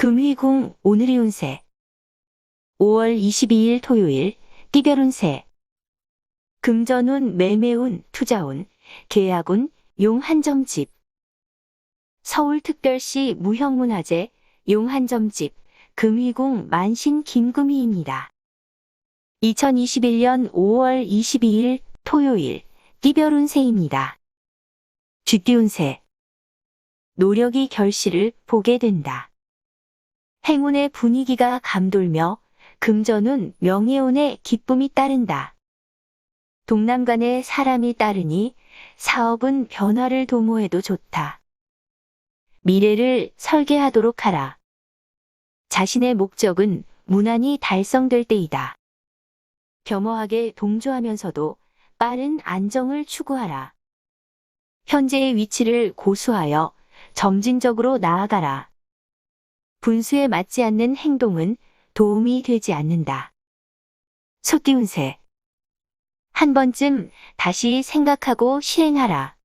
금희궁 오늘의 운세 5월 22일 토요일 띠별운세 금전운, 매매운, 투자운, 계약운, 용한점집 서울특별시 무형문화재 용한점집 금희궁 만신 김금희입니다. 2021년 5월 22일 토요일 띠별운세입니다. 쥐띠운세 노력이 결실을 보게 된다. 행운의 분위기가 감돌며 금전운, 명예운의 기쁨이 따른다. 동남간에 사람이 따르니 사업은 변화를 도모해도 좋다. 미래를 설계하도록 하라. 자신의 목적은 무난히 달성될 때이다. 겸허하게 동조하면서도 빠른 안정을 추구하라. 현재의 위치를 고수하여 점진적으로 나아가라. 분수에 맞지 않는 행동은 도움이 되지 않는다. 소띠운세 한 번쯤 다시 생각하고 실행하라.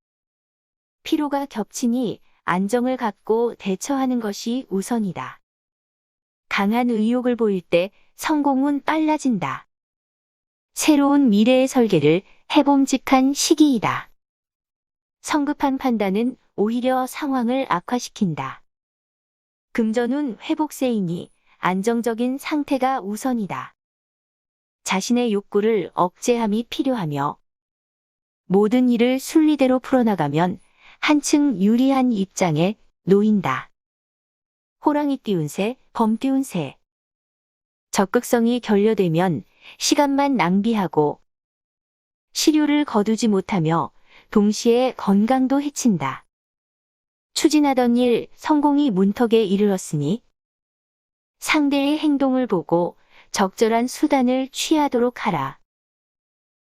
피로가 겹치니 안정을 갖고 대처하는 것이 우선이다. 강한 의욕을 보일 때 성공은 빨라진다. 새로운 미래의 설계를 해봄직한 시기이다. 성급한 판단은 오히려 상황을 악화시킨다. 금전운 회복세이니 안정적인 상태가 우선이다. 자신의 욕구를 억제함이 필요하며 모든 일을 순리대로 풀어나가면 한층 유리한 입장에 놓인다. 호랑이띠 운세, 범띠 운세 적극성이 결여되면 시간만 낭비하고 시류를 거두지 못하며 동시에 건강도 해친다. 추진하던 일 성공이 문턱에 이르렀으니 상대의 행동을 보고 적절한 수단을 취하도록 하라.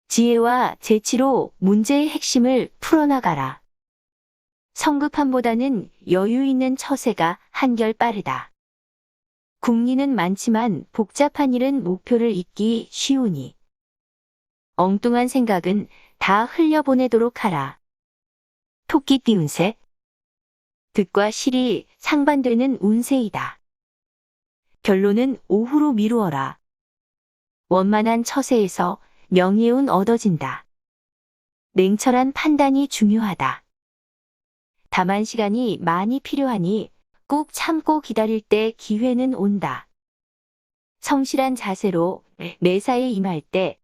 지혜와 재치로 문제의 핵심을 풀어나가라. 성급함보다는 여유 있는 처세가 한결 빠르다. 궁리는 많지만 복잡한 일은 목표를 잊기 쉬우니 엉뚱한 생각은 다 흘려보내도록 하라. 토끼띠 운세 득과 실이 상반되는 운세이다. 결론은 오후로 미루어라. 원만한 처세에서 명예운 얻어진다. 냉철한 판단이 중요하다. 다만 시간이 많이 필요하니 꼭 참고 기다릴 때 기회는 온다. 성실한 자세로 매사에 임할 때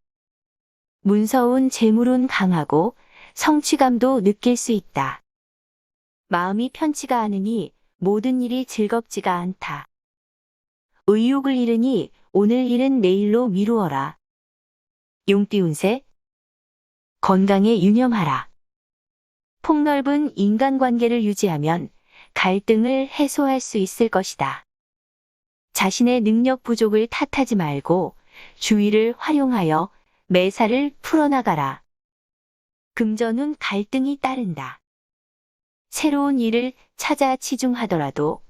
문서운 재물운 강하고 성취감도 느낄 수 있다. 마음이 편치가 않으니 모든 일이 즐겁지가 않다. 의욕을 잃으니 오늘 일은 내일로 미루어라. 용띠 운세 건강에 유념하라. 폭넓은 인간관계를 유지하면 갈등을 해소할 수 있을 것이다. 자신의 능력 부족을 탓하지 말고 주의를 활용하여 매사를 풀어나가라. 금전운 갈등이 따른다. 새로운 일을 찾아 치중하더라도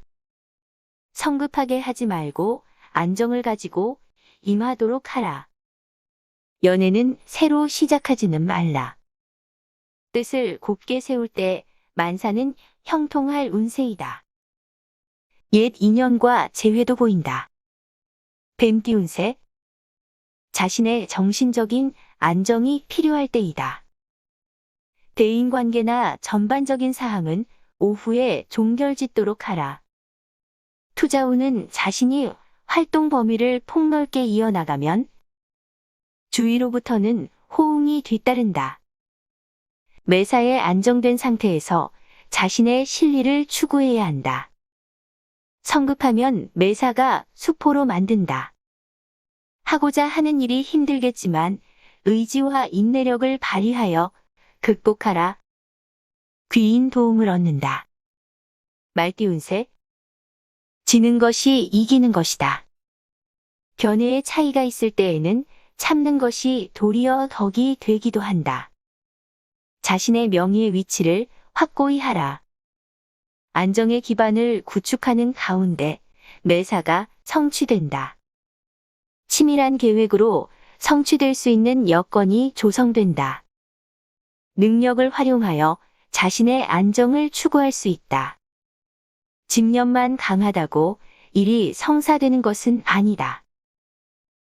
성급하게 하지 말고 안정을 가지고 임하도록 하라. 연애는 새로 시작하지는 말라. 뜻을 곱게 세울 때 만사는 형통할 운세이다. 옛 인연과 재회도 보인다. 뱀띠 운세 자신의 정신적인 안정이 필요할 때이다. 대인관계나 전반적인 사항은 오후에 종결짓도록 하라. 투자운은 자신이 활동 범위를 폭넓게 이어나가면 주위로부터는 호응이 뒤따른다. 매사에 안정된 상태에서 자신의 실리를 추구해야 한다. 성급하면 매사가 수포로 만든다. 하고자 하는 일이 힘들겠지만 의지와 인내력을 발휘하여 극복하라. 귀인 도움을 얻는다. 말띠 운세 지는 것이 이기는 것이다. 견해의 차이가 있을 때에는 참는 것이 도리어 덕이 되기도 한다. 자신의 명예의 위치를 확고히 하라. 안정의 기반을 구축하는 가운데 매사가 성취된다. 치밀한 계획으로 성취될 수 있는 여건이 조성된다. 능력을 활용하여 자신의 안정을 추구할 수 있다. 집념만 강하다고 일이 성사되는 것은 아니다.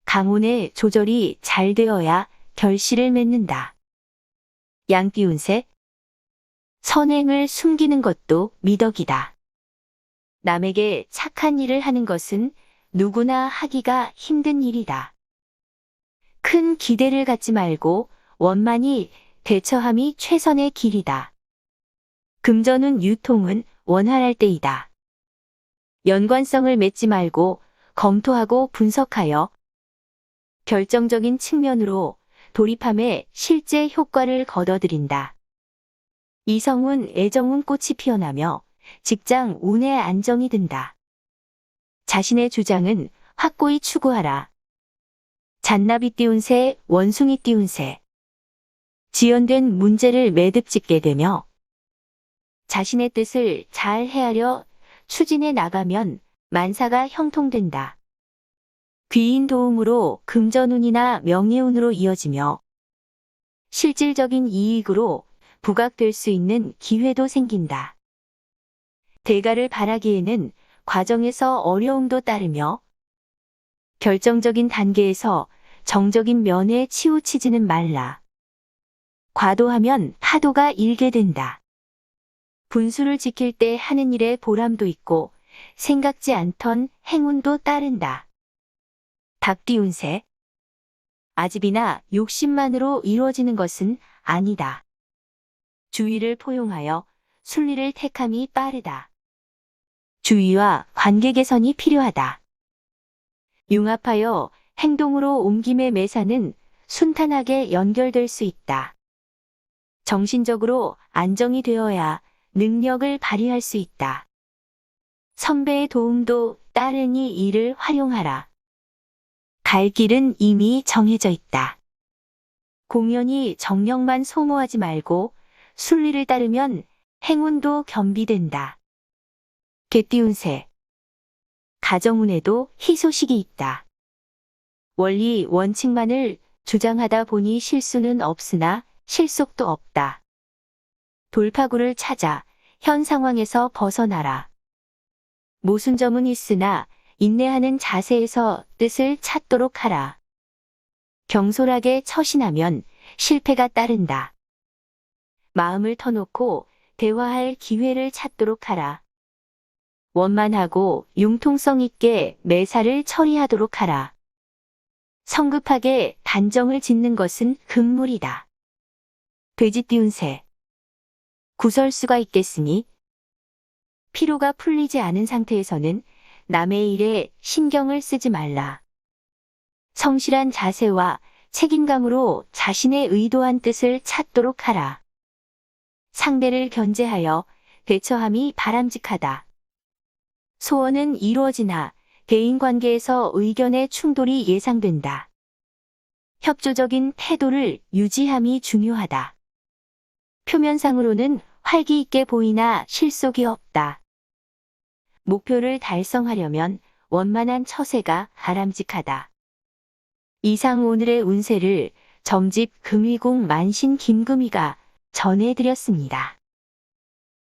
강운의 조절이 잘 되어야 결실을 맺는다. 양띠운세. 선행을 숨기는 것도 미덕이다. 남에게 착한 일을 하는 것은 누구나 하기가 힘든 일이다. 큰 기대를 갖지 말고 원만히 대처함이 최선의 길이다. 금전운 유통은 원활할 때이다. 연관성을 맺지 말고 검토하고 분석하여 결정적인 측면으로 돌입함에 실제 효과를 거둬들인다. 이성운, 애정운 꽃이 피어나며 직장 운의 안정이 든다. 자신의 주장은 확고히 추구하라. 잔나비 띠운세, 원숭이 띠운세. 지연된 문제를 매듭 짓게 되며 자신의 뜻을 잘 헤아려 추진해 나가면 만사가 형통된다. 귀인 도움으로 금전운이나 명예운으로 이어지며 실질적인 이익으로 부각될 수 있는 기회도 생긴다. 대가를 바라기에는 과정에서 어려움도 따르며 결정적인 단계에서 정적인 면에 치우치지는 말라. 과도하면 파도가 일게 된다. 분수를 지킬 때 하는 일에 보람도 있고 생각지 않던 행운도 따른다. 닭띠운세. 아집이나 욕심만으로 이루어지는 것은 아니다. 주의를 포용하여 순리를 택함이 빠르다. 주의와 관계 개선이 필요하다. 융합하여 행동으로 옮김의 매사는 순탄하게 연결될 수 있다. 정신적으로 안정이 되어야 능력을 발휘할 수 있다. 선배의 도움도 따르니 이를 활용하라. 갈 길은 이미 정해져 있다. 공연히 정력만 소모하지 말고 순리를 따르면 행운도 겸비된다. 개띠운세. 가정운에도 희소식이 있다. 원리 원칙만을 주장하다 보니 실수는 없으나 실속도 없다. 돌파구를 찾아 현 상황에서 벗어나라. 모순점은 있으나 인내하는 자세에서 뜻을 찾도록 하라. 경솔하게 처신하면 실패가 따른다. 마음을 터놓고 대화할 기회를 찾도록 하라. 원만하고 융통성 있게 매사를 처리하도록 하라. 성급하게 단정을 짓는 것은 금물이다. 돼지띠운세. 구설수가 있겠으니 피로가 풀리지 않은 상태에서는 남의 일에 신경을 쓰지 말라. 성실한 자세와 책임감으로 자신의 의도한 뜻을 찾도록 하라. 상대를 견제하여 대처함이 바람직하다. 소원은 이루어지나 대인관계에서 의견의 충돌이 예상된다. 협조적인 태도를 유지함이 중요하다. 표면상으로는 활기 있게 보이나 실속이 없다. 목표를 달성하려면 원만한 처세가 바람직하다. 이상 오늘의 운세를 점집 금위궁 만신 김금희가 전해드렸습니다.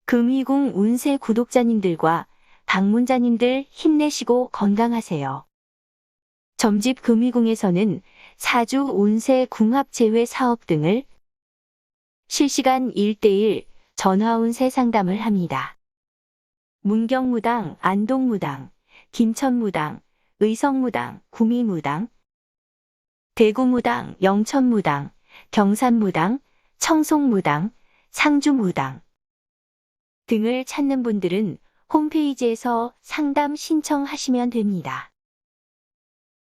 금위궁 운세 구독자님들과 방문자님들 힘내시고 건강하세요. 점집 금위궁에서는 사주 운세 궁합 제외 사업 등을 실시간 1:1 전화 운세 상담을 합니다. 문경무당, 안동무당, 김천무당, 의성무당, 구미무당, 대구무당, 영천무당, 경산무당, 청송무당, 상주무당 등을 찾는 분들은 홈페이지에서 상담 신청하시면 됩니다.